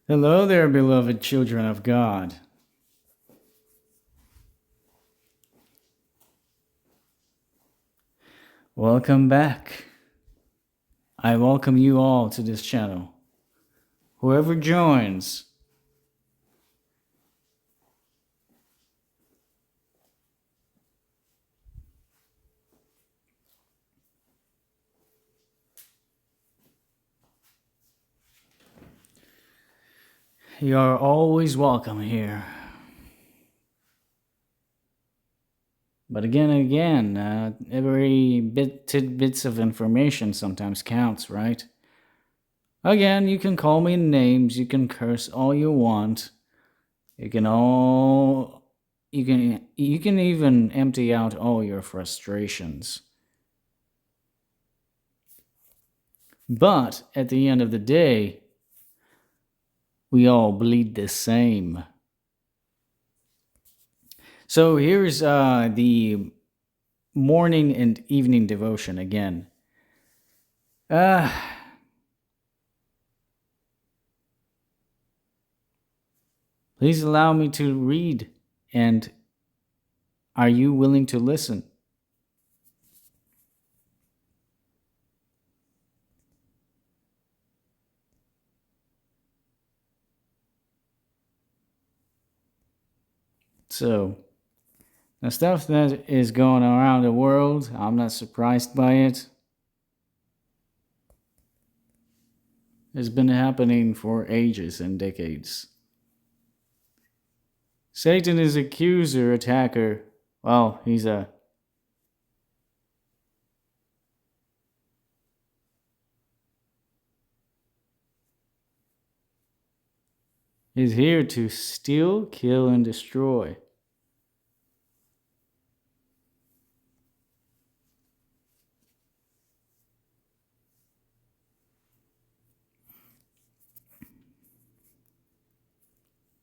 Hello there, beloved children of God. Welcome back. I welcome you all to this channel. Whoever joins, you are always welcome here. But again and again, every tidbits of information sometimes counts, right? Again, you can call me names, you can curse all you want. You can even empty out all your frustrations. But at the end of the day, we all bleed the same. So here's the morning and evening devotion again. Uh, Please allow me to read, and are you willing to listen? So, the stuff that is going around the world, I'm not surprised by it. It's been happening for ages and decades. Satan is accuser, attacker. Well, he's here to steal, kill, and destroy.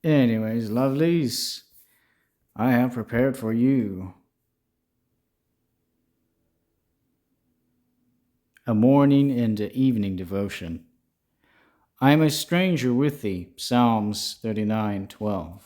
Anyways, lovelies, I have prepared for you a morning and evening devotion. I am a stranger with thee, Psalms 39:12.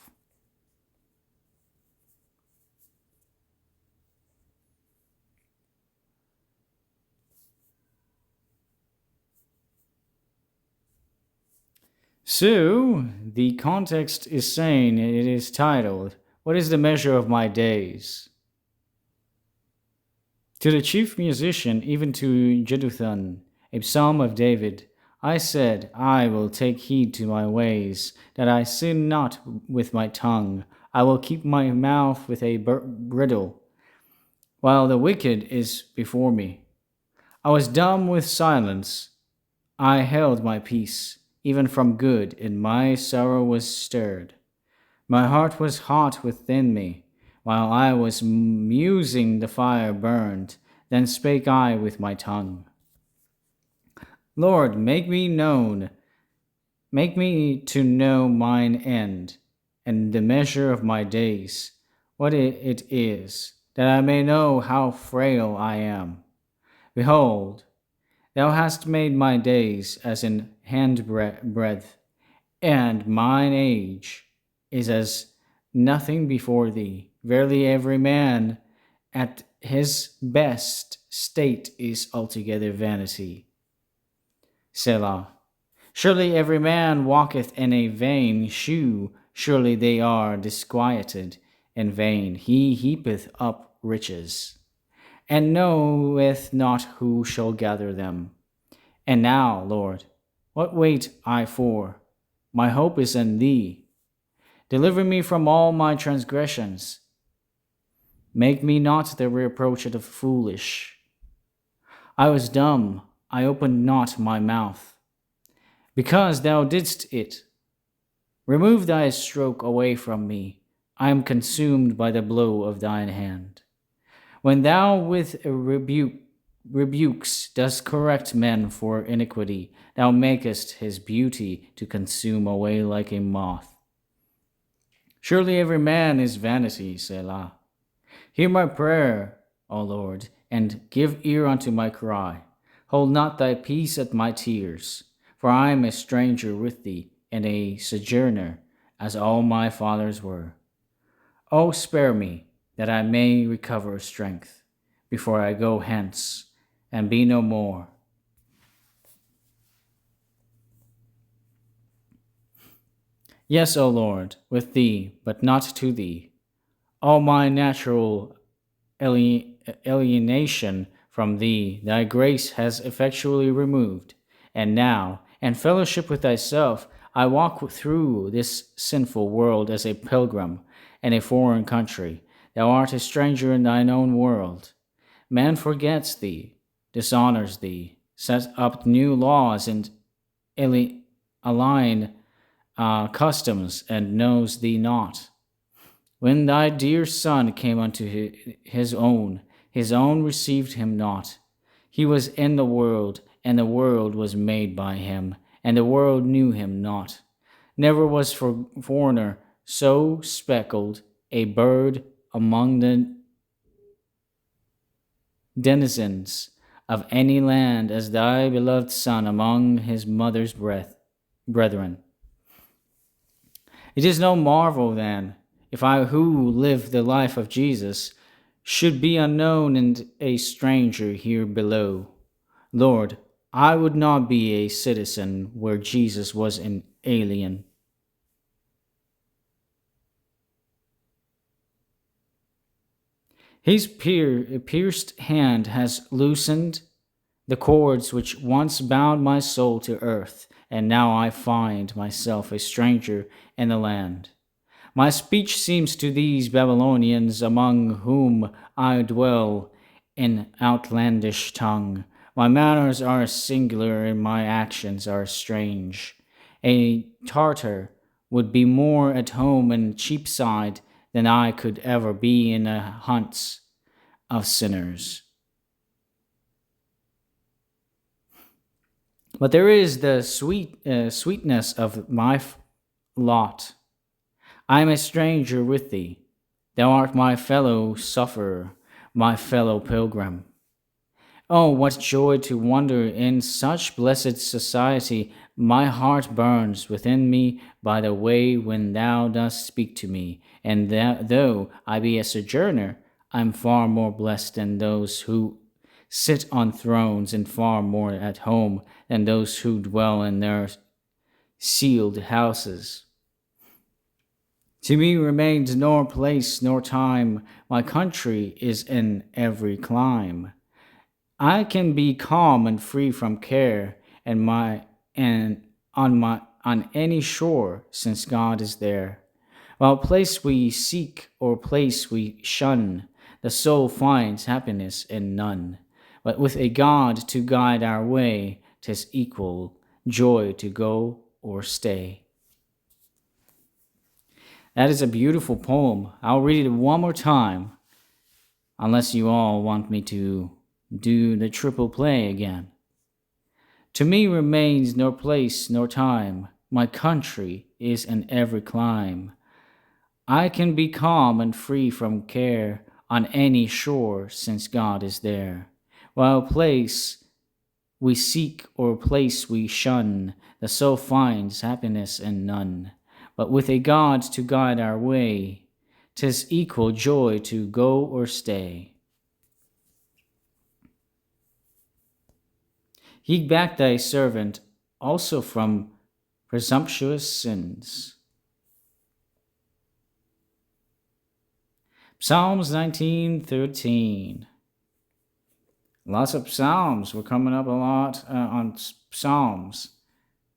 So, the context is saying it is titled, What is the Measure of My Days? To the chief musician, even to Jeduthun, a psalm of David, I said, I will take heed to my ways, that I sin not with my tongue. I will keep my mouth with a bridle, while the wicked is before me. I was dumb with silence. I held my peace, even from good, and my sorrow was stirred. My heart was hot within me. While I was musing, the fire burned. Then spake I with my tongue. Lord, make me to know mine end, and the measure of my days, what it is, that I may know how frail I am. Behold, thou hast made my days as in handbreadth, and mine age is as nothing before thee. Verily, every man at his best state is altogether vanity. Selah. Surely every man walketh in a vain shew. Surely they are disquieted in vain. He heapeth up riches, and knoweth not who shall gather them. And now, Lord, what wait I for? My hope is in thee. Deliver me from all my transgressions. Make me not the reproach of the foolish. I was dumb, I opened not my mouth, because thou didst it. Remove thy stroke away from me. I am consumed by the blow of thine hand. When thou with rebukes dost correct men for iniquity, thou makest his beauty to consume away like a moth. Surely every man is vanity, Selah. Hear my prayer, O Lord, and give ear unto my cry. Hold not thy peace at my tears, for I am a stranger with thee, and a sojourner, as all my fathers were. O spare me, that I may recover strength, before I go hence, and be no more. Yes, O Lord, with thee, but not to thee. All my natural alienation from thee, thy grace has effectually removed. And now, in fellowship with thyself, I walk through this sinful world as a pilgrim in a foreign country. Thou art a stranger in thine own world. Man forgets thee, dishonors thee, sets up new laws and align customs, and knows thee not. When thy dear Son came unto his own received him not. He was in the world, and the world was made by him, and the world knew him not. Never was foreigner so speckled a bird among the denizens of any land as thy beloved Son among his mother's brethren. It is no marvel, then, if I who live the life of Jesus should be unknown and a stranger here below. Lord, I would not be a citizen where Jesus was an alien. His pierced hand has loosened the cords which once bound my soul to earth, and now I find myself a stranger in the land. My speech seems to these Babylonians among whom I dwell in outlandish tongue. My manners are singular and my actions are strange. A Tartar would be more at home in Cheapside than I could ever be in the haunts of sinners. But there is the sweetness of my lot. I am a stranger with thee. Thou art my fellow sufferer, my fellow pilgrim. Oh, what joy to wander in such blessed society! My heart burns within me by the way when thou dost speak to me, and though I be a sojourner, I am far more blessed than those who sit on thrones, and far more at home than those who dwell in their sealed houses. To me remains nor place nor time, my country is in every clime. I can be calm and free from care, and on any shore, since God is there. While place we seek or place we shun, the soul finds happiness in none. But with a God to guide our way, 'tis equal joy to go or stay. That is a beautiful poem. I'll read it one more time, unless you all want me to do the triple play again. To me remains nor place nor time, my country is in every clime. I can be calm and free from care on any shore, since God is there. While place we seek or place we shun, the soul finds happiness in none. But with a God to guide our way, 'tis equal joy to go or stay. Heed back thy servant also from presumptuous sins. Psalms 19:13. Lots of psalms. We're coming up a lot on psalms.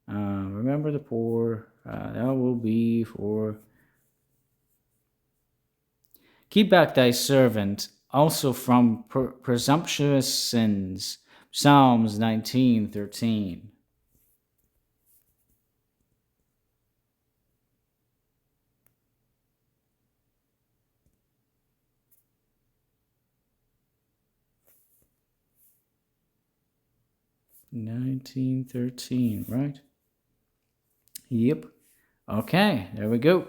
Remember the poor. That will be for. Keep back thy servant also from presumptuous sins. Psalms 19:13. Right? Yep. Okay, there we go.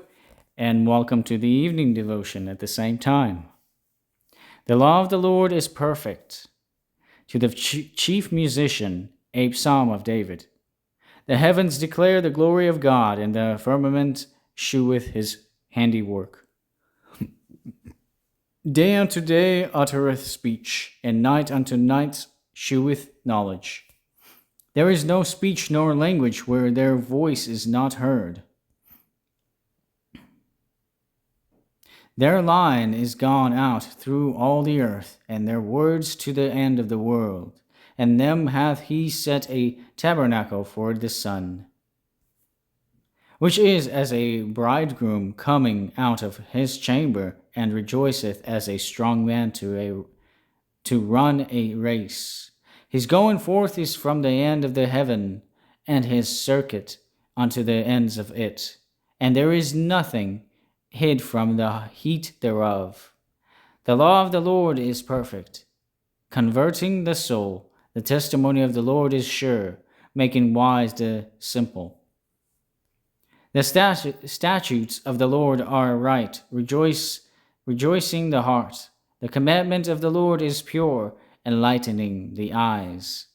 And welcome to the evening devotion at the same time. The law of the Lord is perfect. To the chief musician, a psalm of David. The heavens declare the glory of God, and the firmament sheweth his handiwork. Day unto day uttereth speech, and night unto night sheweth knowledge. There is no speech nor language where their voice is not heard. Their line is gone out through all the earth, and their words to the end of the world. And them hath he set a tabernacle for the sun, which is as a bridegroom coming out of his chamber, and rejoiceth as a strong man to run a race. His going forth is from the end of the heaven, and his circuit unto the ends of it. And there is nothing hid from the heat thereof. The law of the Lord is perfect, converting the soul. The testimony of the Lord is sure, making wise the simple. The statutes of the Lord are right, rejoicing the heart. The commandment of the Lord is pure, enlightening the eyes.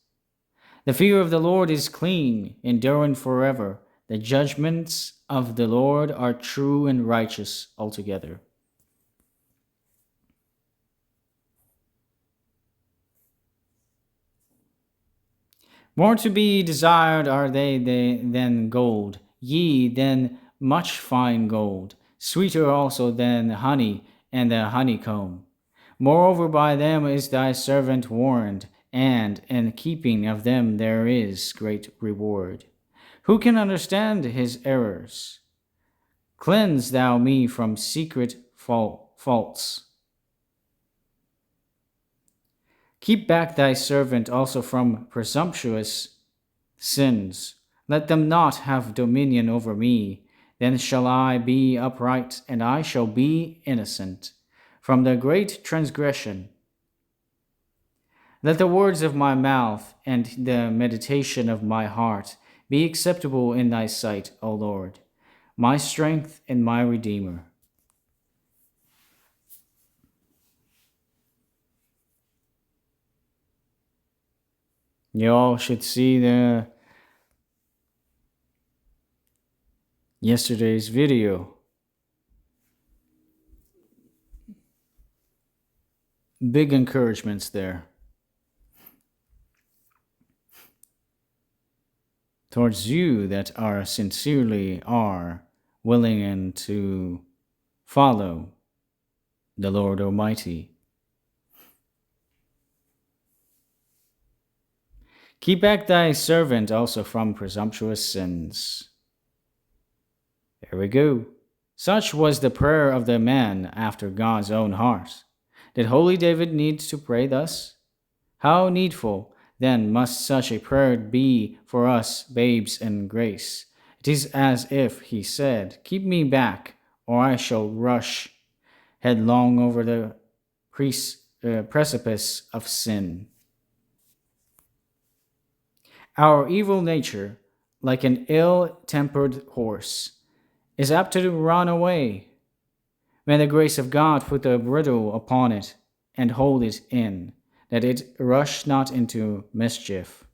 The fear of the Lord is clean, enduring forever. The judgments of the Lord are true and righteous altogether. More to be desired are they than gold, yea, than much fine gold, sweeter also than honey and the honeycomb. Moreover, by them is thy servant warned, and in keeping of them there is great reward. Who can understand his errors? Cleanse thou me from secret faults. Keep back thy servant also from presumptuous sins. Let them not have dominion over me. Then shall I be upright, and I shall be innocent from the great transgression. Let the words of my mouth and the meditation of my heart be acceptable in thy sight, O Lord, my strength and my Redeemer. You all should see the yesterday's video. Big encouragements there towards you that are sincerely willing and to follow the Lord Almighty. Keep back thy servant also from presumptuous sins. There we go. Such was the prayer of the man after God's own heart. Did holy David need to pray thus? How needful, then, must such a prayer be for us babes in grace. It is as if he said, "Keep me back, or I shall rush headlong over the precipice of sin." Our evil nature, like an ill-tempered horse, is apt to run away. May the grace of God put a bridle upon it and hold it in, that it rush not into mischief.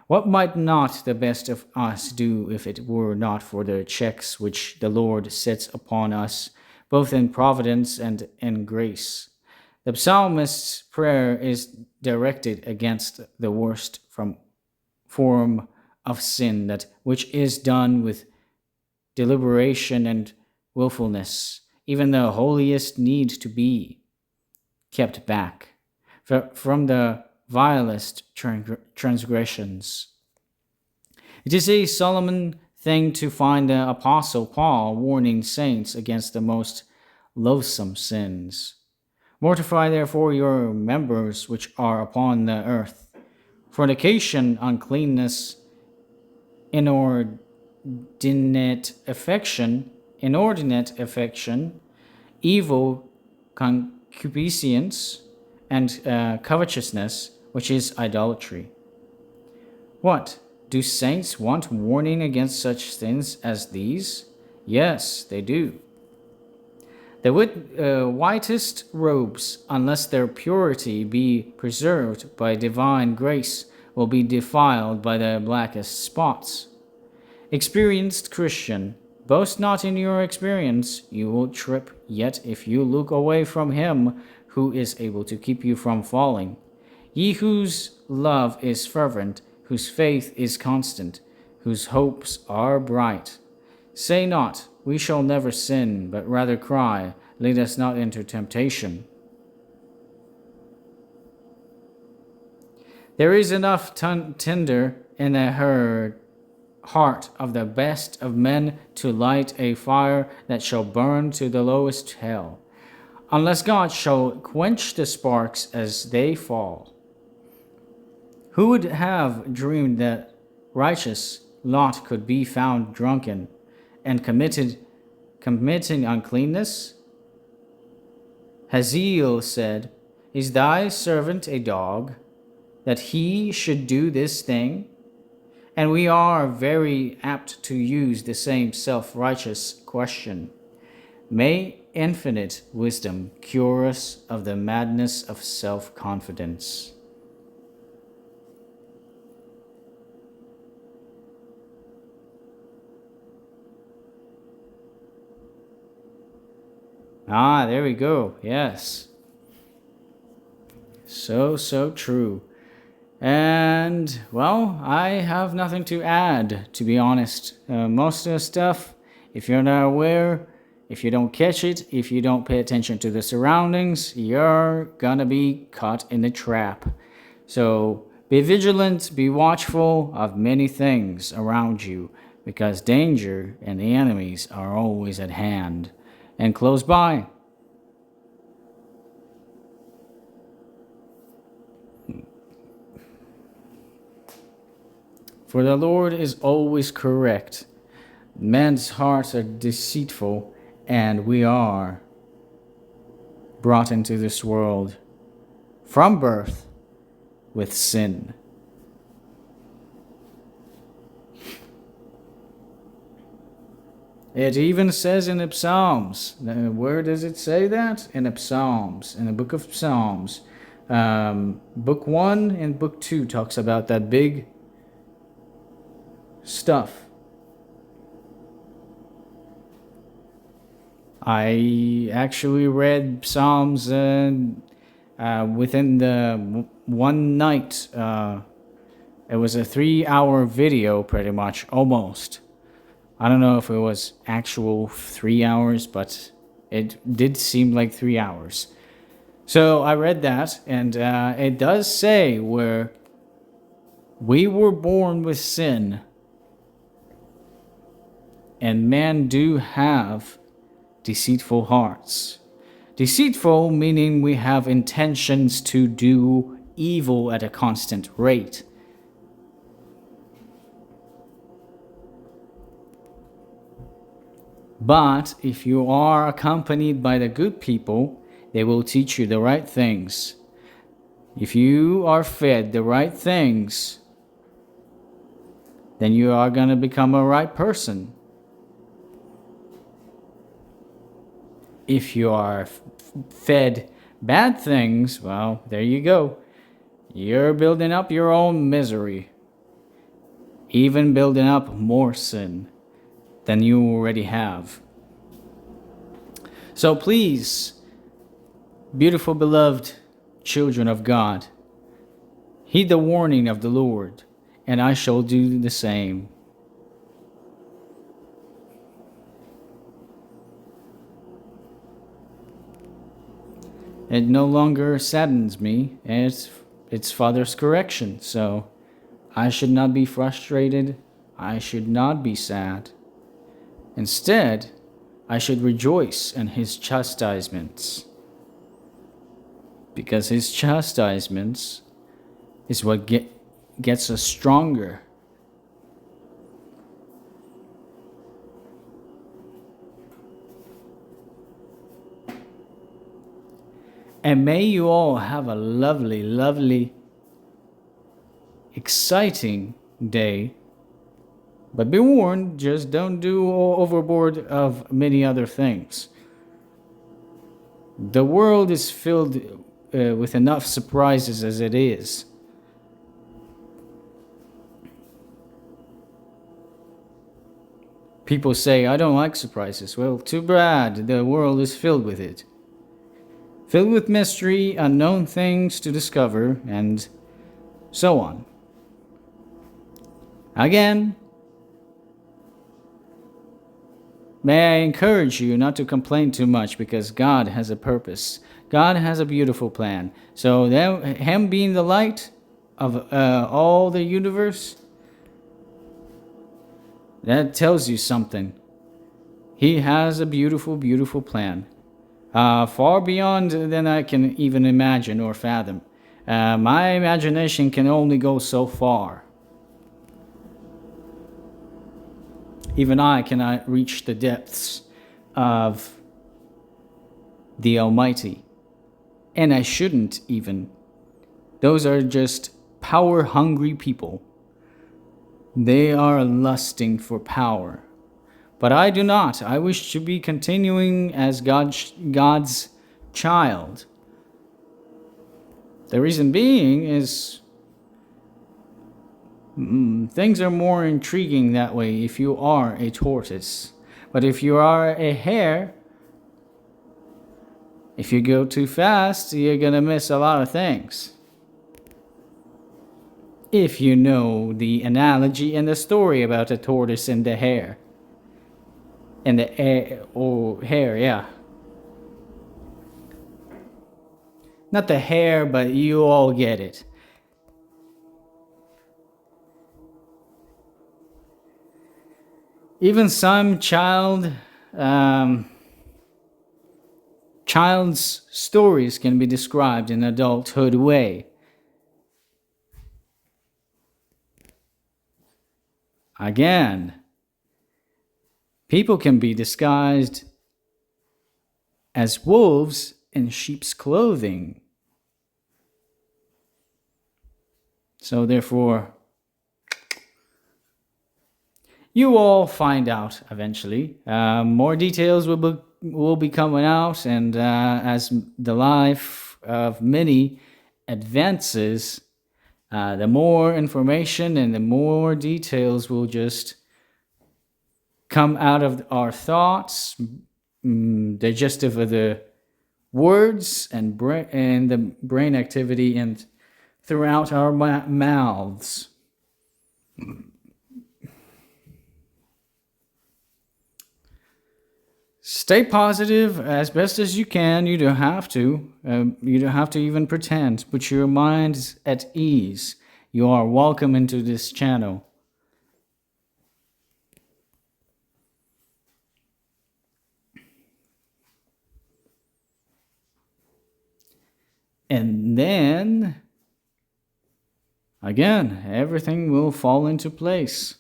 What might not the best of us do if it were not for the checks which the Lord sets upon us, both in providence and in grace? The psalmist's prayer is directed against the worst form of sin, that which is done with deliberation and willfulness. Even the holiest need to be kept back from the vilest transgressions. It is a solemn thing to find the Apostle Paul warning saints against the most loathsome sins. Mortify therefore your members which are upon the earth: fornication, uncleanness, inordinate affection, evil concupiscence, and covetousness, which is idolatry. What? Do saints want warning against such sins as these? Yes, they do. The whitest robes, unless their purity be preserved by divine grace, will be defiled by the blackest spots. Experienced Christian, boast not in your experience, you will trip, yet if you look away from him who is able to keep you from falling. Ye whose love is fervent, whose faith is constant, whose hopes are bright. Say not, we shall never sin, but rather cry, lead us not into temptation. There is enough tinder in the heart of the best of men to light a fire that shall burn to the lowest hell, unless God shall quench the sparks as they fall. Who would have dreamed that righteous Lot could be found drunken and committing uncleanness? Hazael said, Is thy servant a dog, that he should do this thing? And we are very apt to use the same self-righteous question. May infinite wisdom cure us of the madness of self-confidence. Ah, there we go. Yes. So true. And, well, I have nothing to add, to be honest. Most of the stuff, if you're not aware, if you don't catch it, if you don't pay attention to the surroundings, you're gonna be caught in the trap. So be vigilant, be watchful of many things around you, because danger and the enemies are always at hand and close by. For the Lord is always correct. Men's hearts are deceitful, and we are brought into this world from birth with sin. It even says in the Psalms. Where does it say that? In the Psalms, in the book of Psalms. Book 1 and book 2 talks about that big stuff. I actually read Psalms within the one night. It was a 3-hour video, pretty much, almost. I don't know if it was actual 3 hours, but it did seem like 3 hours. So I read that, and it does say where we were born with sin, and men do have deceitful hearts. Deceitful meaning we have intentions to do evil at a constant rate. But if you are accompanied by the good people, they will teach you the right things. If you are fed the right things, then you are going to become a right person. If you are fed bad things, well, there you go. You're building up your own misery. Even building up more sin than you already have. So please, beautiful beloved children of God, heed the warning of the Lord, and I shall do the same. It no longer saddens me, and it's Father's correction, so I should not be frustrated, I should not be sad. Instead, I should rejoice in his chastisements, because his chastisements is what gets us stronger. And may you all have a lovely, lovely, exciting day. But be warned, just don't do overboard of many other things. The world is filled with enough surprises as it is. People say, I don't like surprises. Well, too bad. The world is filled with it. Filled with mystery, unknown things to discover, and so on. Again, may I encourage you not to complain too much because God has a purpose. God has a beautiful plan. So, Him being the light of all the universe, that tells you something. He has a beautiful, beautiful plan. Far beyond than I can even imagine or fathom. My imagination can only go so far. Even I cannot reach the depths of the Almighty. And I shouldn't even. Those are just power-hungry people. They are lusting for power. But I do not. I wish to be continuing as God's child. The reason being is things are more intriguing that way if you are a tortoise. But if you are a hare, if you go too fast, you're going to miss a lot of things. If you know the analogy and the story about the tortoise and the hare. And the hare, yeah. Not the hare, but you all get it. Even some child's stories can be described in adulthood way. Again, people can be disguised as wolves in sheep's clothing. So therefore, you all find out eventually. More details will be coming out, and as the life of many advances, the more information and the more details will just come out of our thoughts, digestive of the words and the brain activity, and throughout our mouths. Stay positive as best as you can. You don't have to. You don't have to even pretend. Put your minds at ease. You are welcome into this channel. And then, again, everything will fall into place.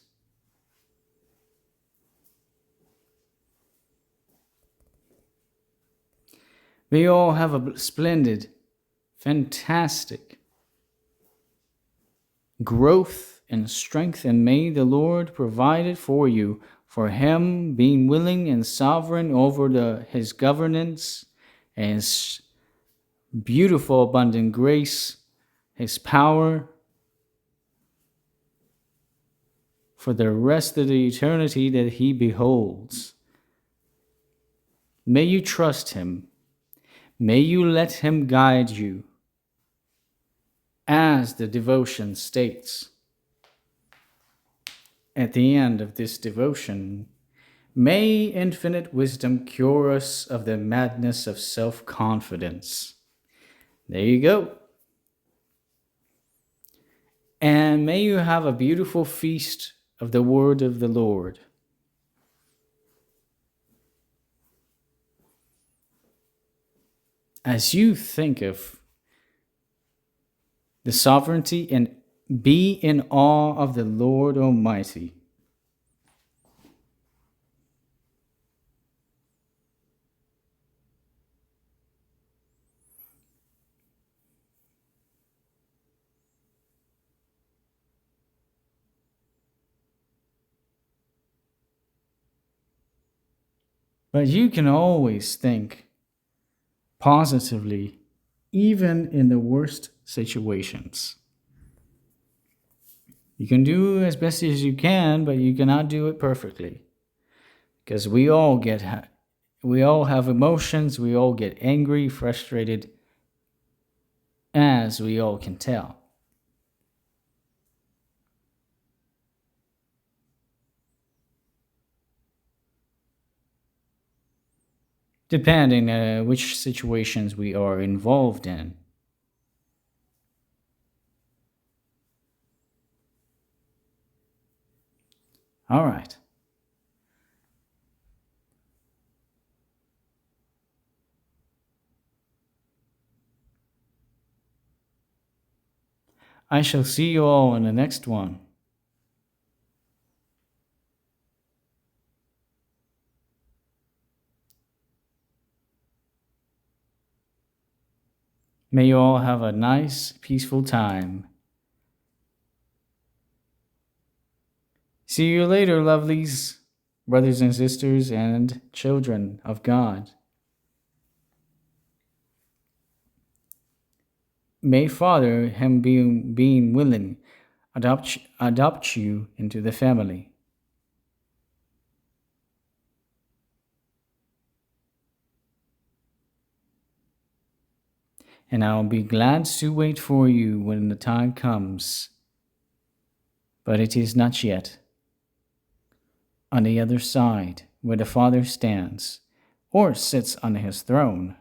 We all have a splendid, fantastic growth and strength, and may the Lord provide it for you, for Him being willing and sovereign over His governance, and His beautiful, abundant grace, His power, for the rest of the eternity that He beholds. May you trust Him. May you let Him guide you, as the devotion states. At the end of this devotion, may infinite wisdom cure us of the madness of self-confidence. There you go. And may you have a beautiful feast of the word of the Lord. As you think of the sovereignty and be in awe of the Lord Almighty. But you can always think positively, even in the worst situations. You can do as best as you can, but you cannot do it perfectly. because we all have emotions, we all get angry, frustrated, as we all can tell. Depending which situations we are involved in. All right. I shall see you all in the next one. May you all have a nice, peaceful time. See you later, lovelies, brothers and sisters, and children of God. May Father, Him being willing, adopt you into the family. And I'll be glad to wait for you when the time comes. But it is not yet. On the other side, where the Father stands, or sits on his throne.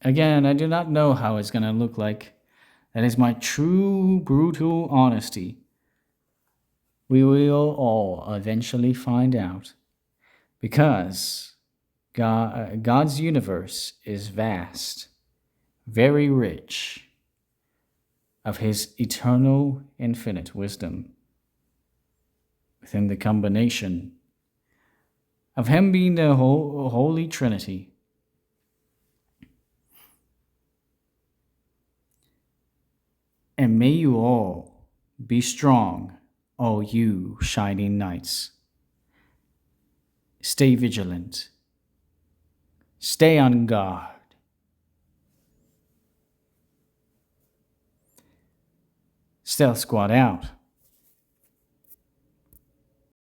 Again, I do not know how it's going to look like. That is my true, brutal honesty. We will all eventually find out. Because God's universe is vast, very rich, of His eternal, infinite wisdom. Within the combination of Him being the Holy Trinity. And may you all be strong, all you shining knights. Stay vigilant. Stay on guard. Stealth Squad out.